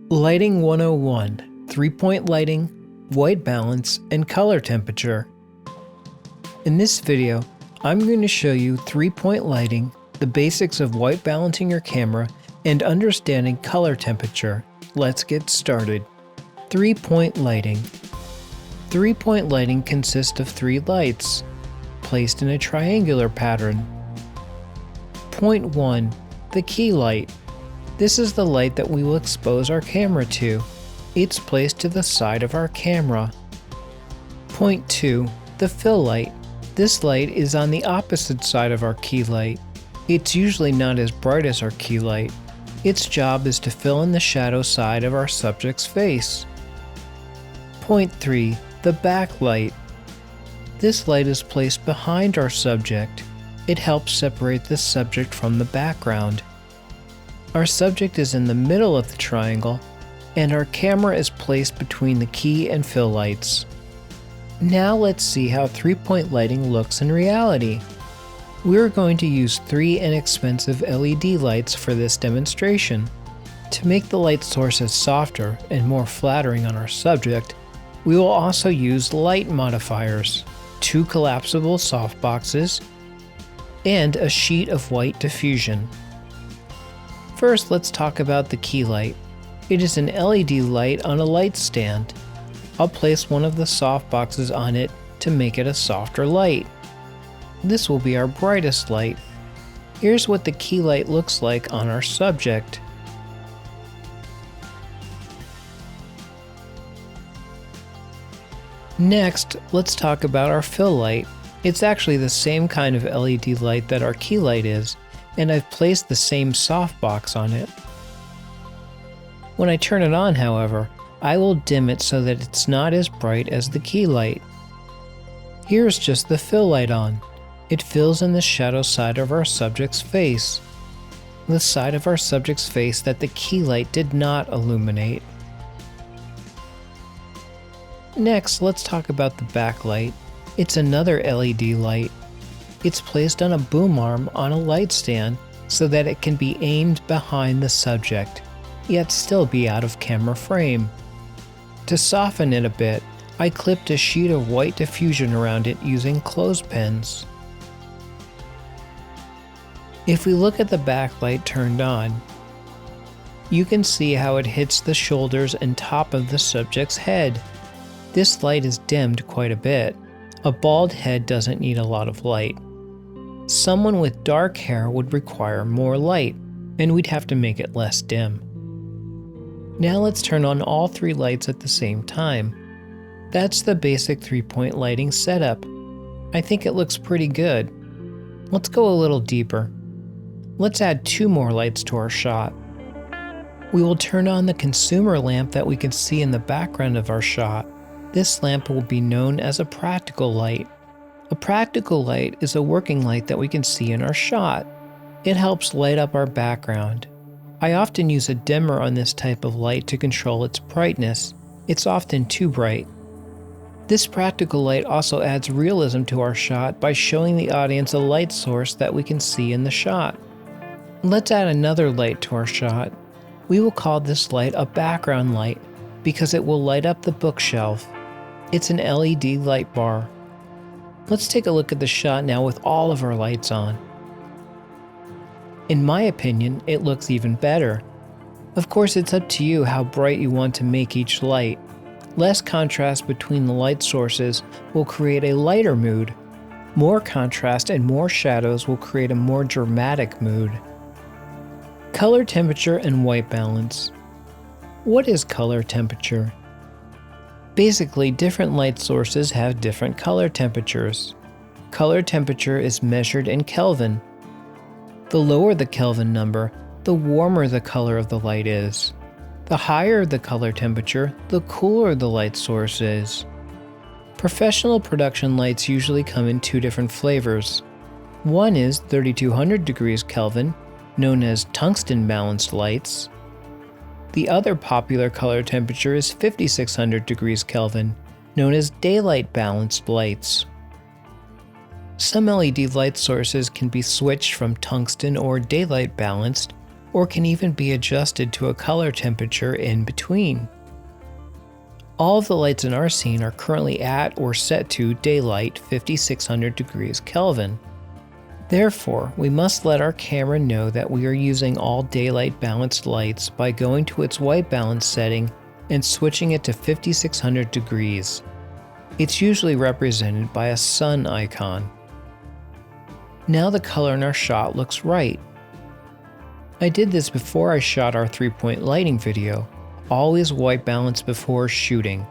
Lighting 101, 3-point lighting, white balance, and color temperature. In this video, I'm going to show you 3-point lighting, the basics of white balancing your camera, and understanding color temperature. Let's get started. 3-point lighting. 3-point lighting consists of 3 lights, placed in a triangular pattern. Point 1. The key light. This is the light that we will expose our camera to. It's placed to the side of our camera. Point 2. The fill light. This light is on the opposite side of our key light. It's usually not as bright as our key light. Its job is to fill in the shadow side of our subject's face. Point 3. The backlight. This light is placed behind our subject. It helps separate the subject from the background. Our subject is in the middle of the triangle, and our camera is placed between the key and fill lights. Now let's see how 3-point lighting looks in reality. We're going to use 3 inexpensive LED lights for this demonstration. To make the light sources softer and more flattering on our subject, we will also use light modifiers, 2 collapsible softboxes, and a sheet of white diffusion. First, let's talk about the key light. It is an LED light on a light stand. I'll place one of the softboxes on it to make it a softer light. This will be our brightest light. Here's what the key light looks like on our subject. Next, let's talk about our fill light. It's actually the same kind of LED light that our key light is, and I've placed the same softbox on it. When I turn it on, however, I will dim it so that it's not as bright as the key light. Here's just the fill light on. It fills in the shadow side of our subject's face, the side of our subject's face that the key light did not illuminate. Next, let's talk about the backlight. It's another LED light. It's placed on a boom arm on a light stand so that it can be aimed behind the subject, yet still be out of camera frame. To soften it a bit, I clipped a sheet of white diffusion around it using clothespins. If we look at the backlight turned on, you can see how it hits the shoulders and top of the subject's head. This light is dimmed quite a bit. A bald head doesn't need a lot of light. Someone with dark hair would require more light, and we'd have to make it less dim. Now let's turn on all 3 lights at the same time. That's the basic 3-point lighting setup. I think it looks pretty good. Let's go a little deeper. Let's add 2 more lights to our shot. We will turn on the consumer lamp that we can see in the background of our shot. This lamp will be known as a practical light. A practical light is a working light that we can see in our shot. It helps light up our background. I often use a dimmer on this type of light to control its brightness. It's often too bright. This practical light also adds realism to our shot by showing the audience a light source that we can see in the shot. Let's add another light to our shot. We will call this light a background light because it will light up the bookshelf. It's an LED light bar. Let's take a look at the shot now with all of our lights on. In my opinion, it looks even better. Of course, it's up to you how bright you want to make each light. Less contrast between the light sources will create a lighter mood. More contrast and more shadows will create a more dramatic mood. Color temperature and white balance. What is color temperature? Basically, different light sources have different color temperatures. Color temperature is measured in Kelvin. The lower the Kelvin number, the warmer the color of the light is. The higher the color temperature, the cooler the light source is. Professional production lights usually come in 2 different flavors. One is 3200 degrees Kelvin, known as tungsten balanced lights. The other popular color temperature is 5600 degrees Kelvin, known as daylight balanced lights. Some LED light sources can be switched from tungsten or daylight balanced, or can even be adjusted to a color temperature in between. All of the lights in our scene are currently at or set to daylight 5600 degrees Kelvin. Therefore, we must let our camera know that we are using all daylight balanced lights by going to its white balance setting and switching it to 5600 degrees. It's usually represented by a sun icon. Now the color in our shot looks right. I did this before I shot our 3-point lighting video, always white balance before shooting.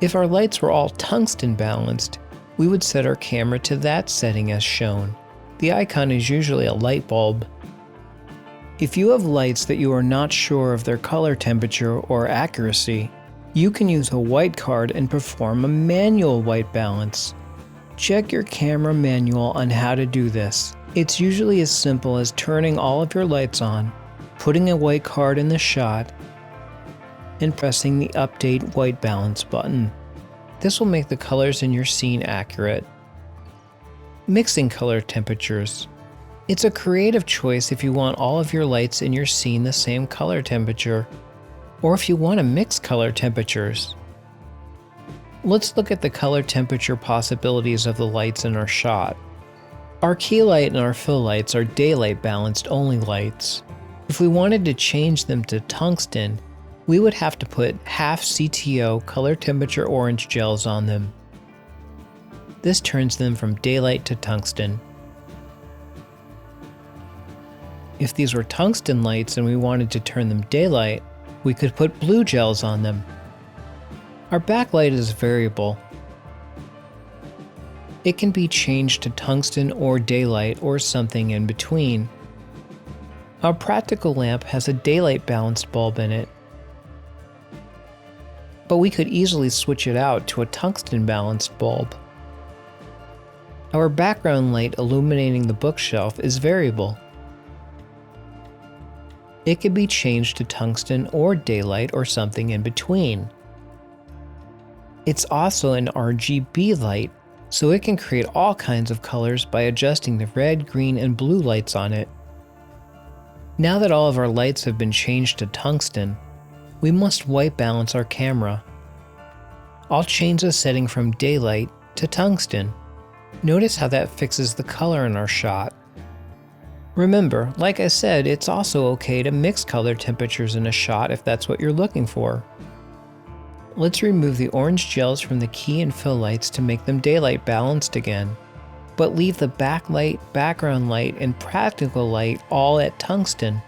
If our lights were all tungsten balanced, we would set our camera to that setting as shown. The icon is usually a light bulb. If you have lights that you are not sure of their color temperature or accuracy, you can use a white card and perform a manual white balance. Check your camera manual on how to do this. It's usually as simple as turning all of your lights on, putting a white card in the shot, and pressing the Update White Balance button. This will make the colors in your scene accurate. Mixing color temperatures. It's a creative choice if you want all of your lights in your scene the same color temperature, or if you want to mix color temperatures. Let's look at the color temperature possibilities of the lights in our shot. Our key light and our fill lights are daylight balanced only lights. If we wanted to change them to tungsten, we would have to put half CTO color temperature orange gels on them. This turns them from daylight to tungsten. If these were tungsten lights and we wanted to turn them daylight, we could put blue gels on them. Our backlight is variable. It can be changed to tungsten or daylight or something in between. Our practical lamp has a daylight balanced bulb in it, but we could easily switch it out to a tungsten balanced bulb. Our background light illuminating the bookshelf is variable. It can be changed to tungsten or daylight or something in between. It's also an RGB light, so it can create all kinds of colors by adjusting the red, green, and blue lights on it. Now that all of our lights have been changed to tungsten, we must white balance our camera. I'll change the setting from daylight to tungsten. Notice how that fixes the color in our shot. Remember, like I said, it's also okay to mix color temperatures in a shot if that's what you're looking for. Let's remove the orange gels from the key and fill lights to make them daylight balanced again, but leave the backlight, background light, and practical light all at tungsten.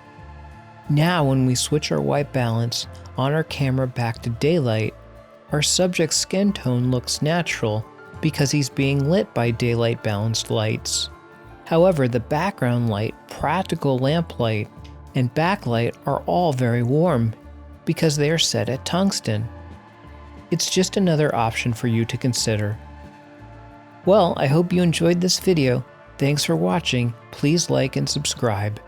Now when we switch our white balance on our camera back to daylight, our subject's skin tone looks natural because he's being lit by daylight balanced lights. However, the background light, practical lamp light, and backlight are all very warm because they are set at tungsten. It's just another option for you to consider. Well, I hope you enjoyed this video. Thanks for watching. Please like and subscribe.